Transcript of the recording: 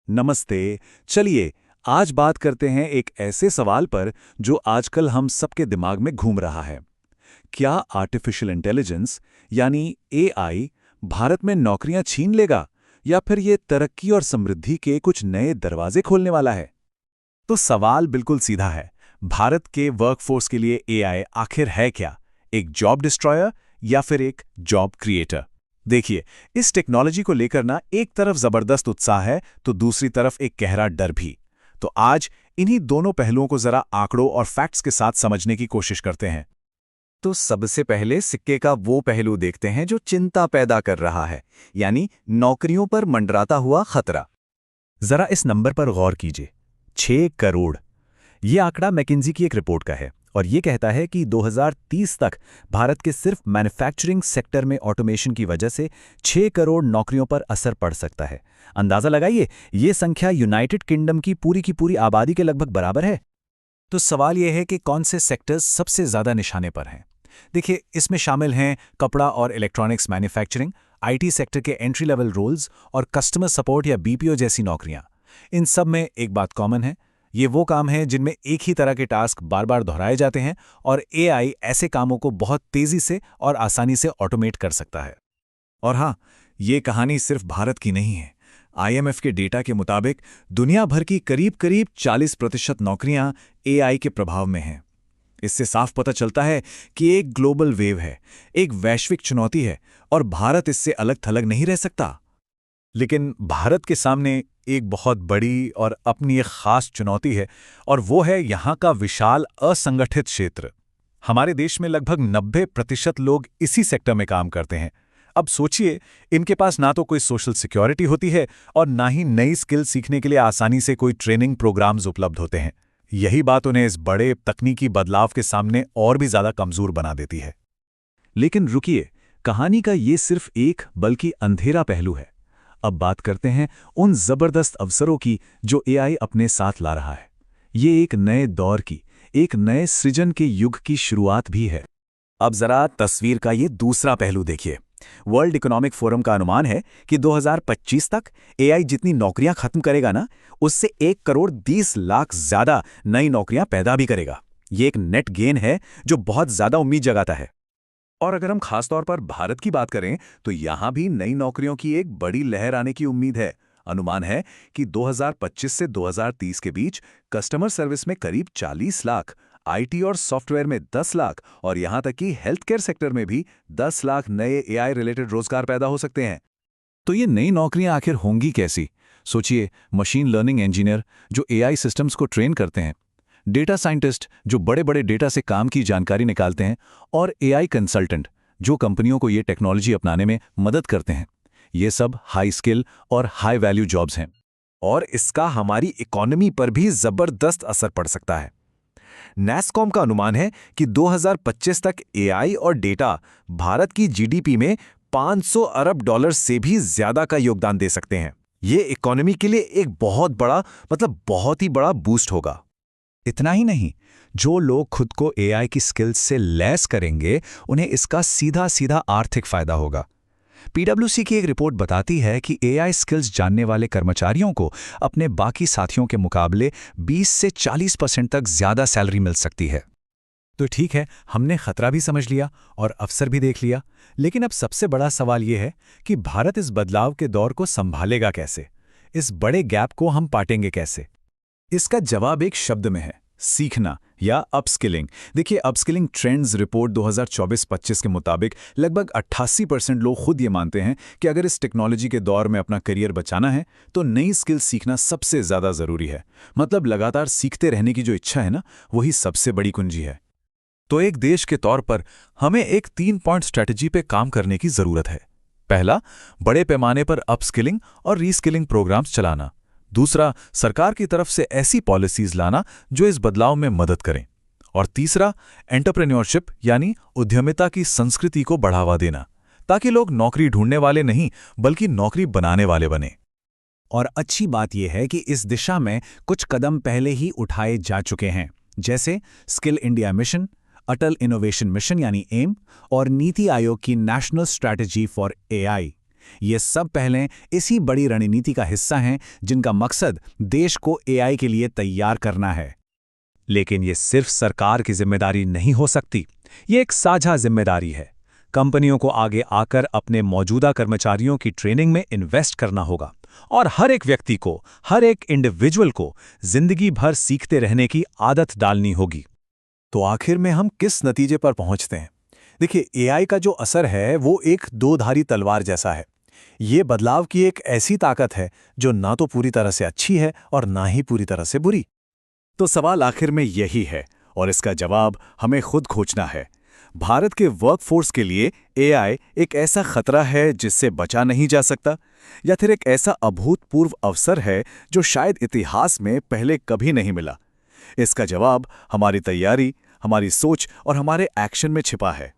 नमस्ते। चलिए आज बात करते हैं एक ऐसे सवाल पर जो आजकल हम सबके दिमाग में घूम रहा है। क्या आर्टिफिशियल इंटेलिजेंस यानी एआई भारत में नौकरियां छीन लेगा या फिर ये तरक्की और समृद्धि के कुछ नए दरवाजे खोलने वाला है? तो सवाल बिल्कुल सीधा है। भारत के वर्कफोर्स के लिए एआई आखिर है क्या? एक जॉब डिस्ट्रॉयर या फिर एक जॉब क्रिएटर? देखिए, इस टेक्नोलॉजी को लेकर ना एक तरफ जबरदस्त उत्साह है तो दूसरी तरफ एक गहरा डर भी। तो आज इन्हीं दोनों पहलुओं को जरा आंकड़ों और फैक्ट्स के साथ समझने की कोशिश करते हैं। तो सबसे पहले सिक्के का वो पहलू देखते हैं जो चिंता पैदा कर रहा है, यानी नौकरियों पर मंडराता हुआ खतरा। जरा इस नंबर पर गौर कीजिए, 6 करोड़। ये आंकड़ा मैकिन्जी की एक रिपोर्ट का है और ये कहता है कि 2030 तक भारत के सिर्फ मैन्युफैक्चरिंग सेक्टर में ऑटोमेशन की वजह से 6 करोड़ नौकरियों पर असर पड़ सकता है। अंदाजा लगाइए, ये संख्या यूनाइटेड किंगडम की पूरी आबादी के लगभग बराबर है। तो सवाल यह है कि कौन से सेक्टर्स सबसे ज्यादा निशाने पर हैं। देखिए, इसमें शामिल हैं कपड़ा और इलेक्ट्रॉनिक्स मैन्युफैक्चरिंग, आईटी सेक्टर के एंट्री लेवल रोल्स और कस्टमर सपोर्ट या बीपीओ जैसी नौकरियां। इन सब में एक बात कॉमन है, ये वो काम हैं जिनमें एक ही तरह के टास्क बार बार दोहराए जाते हैं और एआई ऐसे कामों को बहुत तेजी से और आसानी से ऑटोमेट कर सकता है। और हाँ, ये कहानी सिर्फ भारत की नहीं है। आईएमएफ के डेटा के मुताबिक दुनिया भर की करीब 40% नौकरियां एआई के प्रभाव में हैं। इससे साफ पता चलता है कि एक ग्लोबल वेव है, एक वैश्विक चुनौती है और भारत इससे अलग थलग नहीं रह सकता। लेकिन भारत के सामने एक बहुत बड़ी और अपनी एक खास चुनौती है और वो है यहाँ का विशाल असंगठित क्षेत्र। हमारे देश में लगभग 90% लोग इसी सेक्टर में काम करते हैं। अब सोचिए, इनके पास ना तो कोई सोशल सिक्योरिटी होती है और ना ही नई स्किल सीखने के लिए आसानी से कोई ट्रेनिंग प्रोग्राम्स उपलब्ध होते हैं। यही बात उन्हें इस बड़े तकनीकी बदलाव के सामने और भी ज्यादा कमजोर बना देती है। लेकिन रुकिए, कहानी का ये सिर्फ एक बल्कि अंधेरा पहलू है। अब बात करते हैं उन जबरदस्त अवसरों की जो एआई अपने साथ ला रहा है। ये एक नए दौर की, एक नए सृजन के युग की शुरुआत भी है। अब जरा तस्वीर का ये दूसरा पहलू देखिए। वर्ल्ड इकोनॉमिक फोरम का अनुमान है कि 2025 तक एआई जितनी नौकरियां खत्म करेगा ना, उससे 1 करोड़ 20 लाख ज्यादा नई नौकरियां पैदा भी करेगा। ये एक नेट गेन है जो बहुत ज्यादा उम्मीद जगाता है। और अगर हम खासतौर पर भारत की बात करें तो यहां भी नई नौकरियों की एक बड़ी लहर आने की उम्मीद है। अनुमान है कि 2025 से 2030 के बीच कस्टमर सर्विस में करीब 40 लाख, आईटी और सॉफ्टवेयर में 10 लाख और यहां तक कि हेल्थ केयर सेक्टर में भी 10 लाख नए एआई रिलेटेड रोजगार पैदा हो सकते हैं। तो ये नई नौकरियां आखिर होंगी कैसी? सोचिए, मशीन लर्निंग इंजीनियर जो एआई सिस्टम्स को ट्रेन करते हैं, डेटा साइंटिस्ट जो बड़े बड़े डेटा से काम की जानकारी निकालते हैं, और एआई कंसल्टेंट जो कंपनियों को ये टेक्नोलॉजी अपनाने में मदद करते हैं। ये सब हाई स्किल और हाई वैल्यू जॉब्स हैं और इसका हमारी इकोनॉमी पर भी जबरदस्त असर पड़ सकता है। नैसकॉम का अनुमान है कि 2025 तक एआई और डेटा भारत की जीडीपी में $500 अरब से भी ज्यादा का योगदान दे सकते हैं। ये इकोनॉमी के लिए एक बहुत बड़ा, बहुत ही बड़ा बूस्ट होगा। इतना ही नहीं, जो लोग खुद को एआई की स्किल्स से लैस करेंगे, उन्हें इसका सीधा सीधा आर्थिक फायदा होगा। पीडब्ल्यूसी की एक रिपोर्ट बताती है कि एआई स्किल्स जानने वाले कर्मचारियों को अपने बाकी साथियों के मुकाबले 20 से 40% तक ज्यादा सैलरी मिल सकती है। तो ठीक है, हमने खतरा भी समझ लिया और अवसर भी देख लिया, लेकिन अब सबसे बड़ा सवाल यह है कि भारत इस बदलाव के दौर को संभालेगा कैसे? इस बड़े गैप को हम पाटेंगे कैसे? इसका जवाब एक शब्द में है, सीखना या अपस्किलिंग। देखिए, अपस्किलिंग ट्रेंड्स रिपोर्ट 2024-25 के मुताबिक लगभग 88% लोग खुद ये मानते हैं कि अगर इस टेक्नोलॉजी के दौर में अपना करियर बचाना है तो नई स्किल सीखना सबसे ज्यादा जरूरी है। मतलब लगातार सीखते रहने की जो इच्छा है ना, वही सबसे बड़ी कुंजी है। तो एक देश के तौर पर हमें एक 3 पॉइंट स्ट्रैटेजी पे काम करने की जरूरत है। पहला, बड़े पैमाने पर अपस्किलिंग और रीस्किलिंग प्रोग्राम्स चलाना। दूसरा, सरकार की तरफ से ऐसी पॉलिसीज लाना जो इस बदलाव में मदद करें। और तीसरा, एंटरप्रेन्योरशिप यानी उद्यमिता की संस्कृति को बढ़ावा देना, ताकि लोग नौकरी ढूंढने वाले नहीं बल्कि नौकरी बनाने वाले बने। और अच्छी बात यह है कि इस दिशा में कुछ कदम पहले ही उठाए जा चुके हैं, जैसे स्किल इंडिया मिशन, अटल इनोवेशन मिशन यानी एम और नीति आयोग की नेशनल स्ट्रैटेजी फॉर एआई। ये सब पहलें इसी बड़ी रणनीति का हिस्सा हैं जिनका मकसद देश को एआई के लिए तैयार करना है। लेकिन ये सिर्फ सरकार की जिम्मेदारी नहीं हो सकती, ये एक साझा जिम्मेदारी है। कंपनियों को आगे आकर अपने मौजूदा कर्मचारियों की ट्रेनिंग में इन्वेस्ट करना होगा और हर एक व्यक्ति को, हर एक इंडिविजुअल को जिंदगी भर सीखते रहने की आदत डालनी होगी। तो आखिर में हम किस नतीजे पर पहुंचते हैं? देखिए, एआई का जो असर है वो एक दो-धारी तलवार जैसा है। ये बदलाव की एक ऐसी ताकत है जो ना तो पूरी तरह से अच्छी है और ना ही पूरी तरह से बुरी। तो सवाल आखिर में यही है और इसका जवाब हमें खुद खोजना है। भारत के वर्कफोर्स के लिए एआई एक ऐसा खतरा है जिससे बचा नहीं जा सकता, या फिर एक ऐसा अभूतपूर्व अवसर है जो शायद इतिहास में पहले कभी नहीं मिला? इसका जवाब हमारी तैयारी, हमारी सोच और हमारे एक्शन में छिपा है।